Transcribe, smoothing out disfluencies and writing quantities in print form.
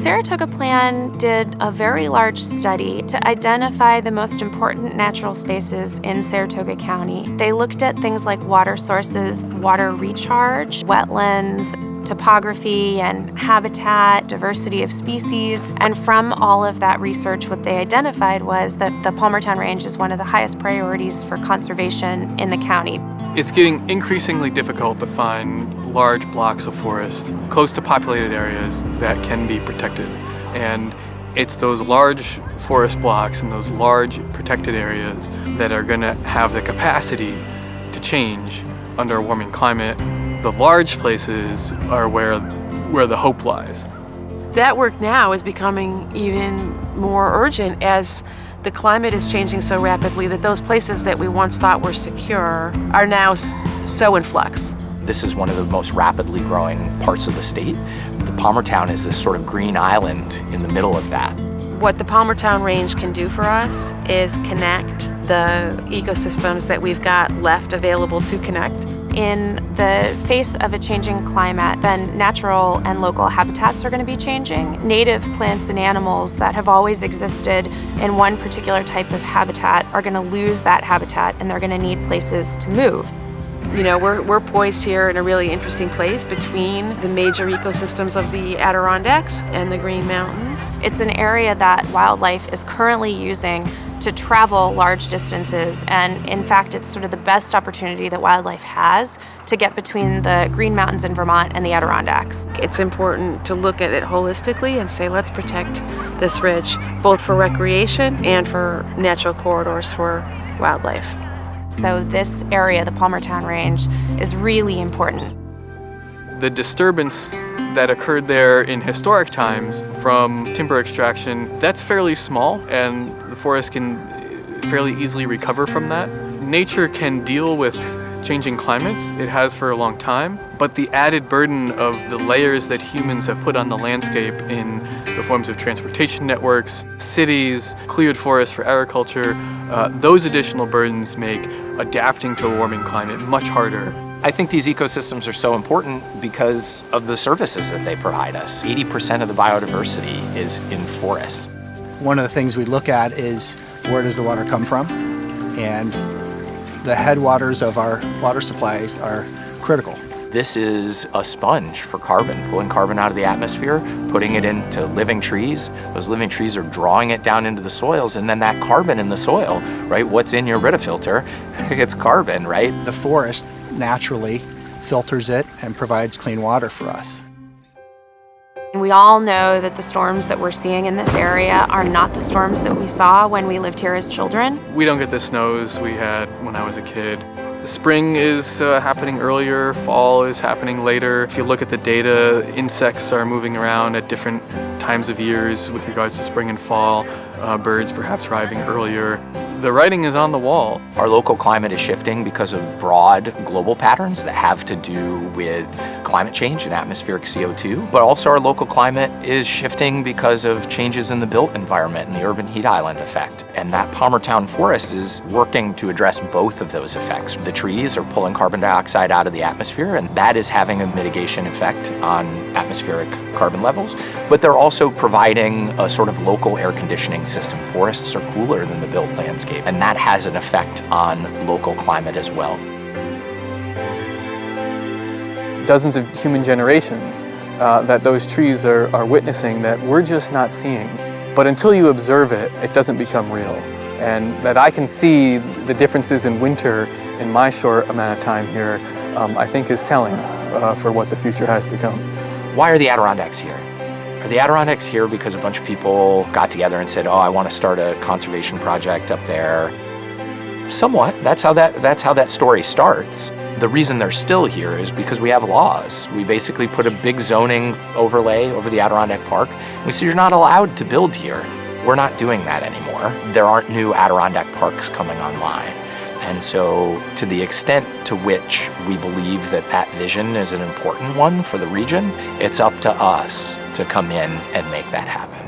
Saratoga Plan did a very large study to identify the most important natural spaces in Saratoga County. They looked at things like water sources, water recharge, wetlands, topography and habitat, diversity of species. And from all of that research, what they identified was that the Palmertown Range is one of the highest priorities for conservation in the county. It's getting increasingly difficult to find large blocks of forest close to populated areas that can be protected. And it's those large forest blocks and those large protected areas that are going to have the capacity to change under a warming climate. The large places are where the hope lies. That work now is becoming even more urgent as the climate is changing so rapidly that those places that we once thought were secure are now so in flux. This is one of the most rapidly growing parts of the state. The Palmertown is this sort of green island in the middle of that. What the Palmertown Range can do for us is connect the ecosystems that we've got left available to connect. In the face of a changing climate, then natural and local habitats are going to be changing. Native plants and animals that have always existed in one particular type of habitat are going to lose that habitat, and they're going to need places to move. You know, we're poised here in a really interesting place between the major ecosystems of the Adirondacks and the Green Mountains. It's an area that wildlife is currently using to travel large distances, and in fact it's sort of the best opportunity that wildlife has to get between the Green Mountains in Vermont and the Adirondacks. It's important to look at it holistically and say, let's protect this ridge, both for recreation and for natural corridors for wildlife. So this area, the Palmertown Range, is really important. The disturbance that occurred there in historic times from timber extraction, that's fairly small, and the forest can fairly easily recover from that. Nature can deal with changing climates, it has for a long time, but the added burden of the layers that humans have put on the landscape in the forms of transportation networks, cities, cleared forests for agriculture, those additional burdens make adapting to a warming climate much harder. I think these ecosystems are so important because of the services that they provide us. 80% of the biodiversity is in forests. One of the things we look at is where does the water come from? And the headwaters of our water supplies are critical. This is a sponge for carbon, pulling carbon out of the atmosphere, putting it into living trees. Those living trees are drawing it down into the soils, and then that carbon in the soil, right? What's in your Brita filter? It's carbon, right? The forest naturally filters it and provides clean water for us. We all know that the storms that we're seeing in this area are not the storms that we saw when we lived here as children. We don't get the snows we had when I was a kid. Spring is happening earlier, fall is happening later. If you look at the data, insects are moving around at different times of years with regards to spring and fall, birds perhaps arriving earlier. The writing is on the wall. Our local climate is shifting because of broad global patterns that have to do with climate change and atmospheric CO2. But also our local climate is shifting because of changes in the built environment and the urban heat island effect. And that Palmertown forest is working to address both of those effects. The trees are pulling carbon dioxide out of the atmosphere, and that is having a mitigation effect on atmospheric carbon levels. But they're also providing a sort of local air conditioning system. Forests are cooler than the built landscape, and that has an effect on local climate as well. Dozens of human generations that those trees are witnessing that we're just not seeing. But until you observe it, it doesn't become real. And that I can see the differences in winter in my short amount of time here, I think is telling for what the future has to come. Why are the Adirondacks here? Are the Adirondacks here because a bunch of people got together and said, oh, I want to start a conservation project up there? Somewhat. That's how that story starts. The reason they're still here is because we have laws. We basically put a big zoning overlay over the Adirondack Park. We say you're not allowed to build here. We're not doing that anymore. There aren't new Adirondack parks coming online. And so to the extent to which we believe that that vision is an important one for the region, it's up to us to come in and make that happen.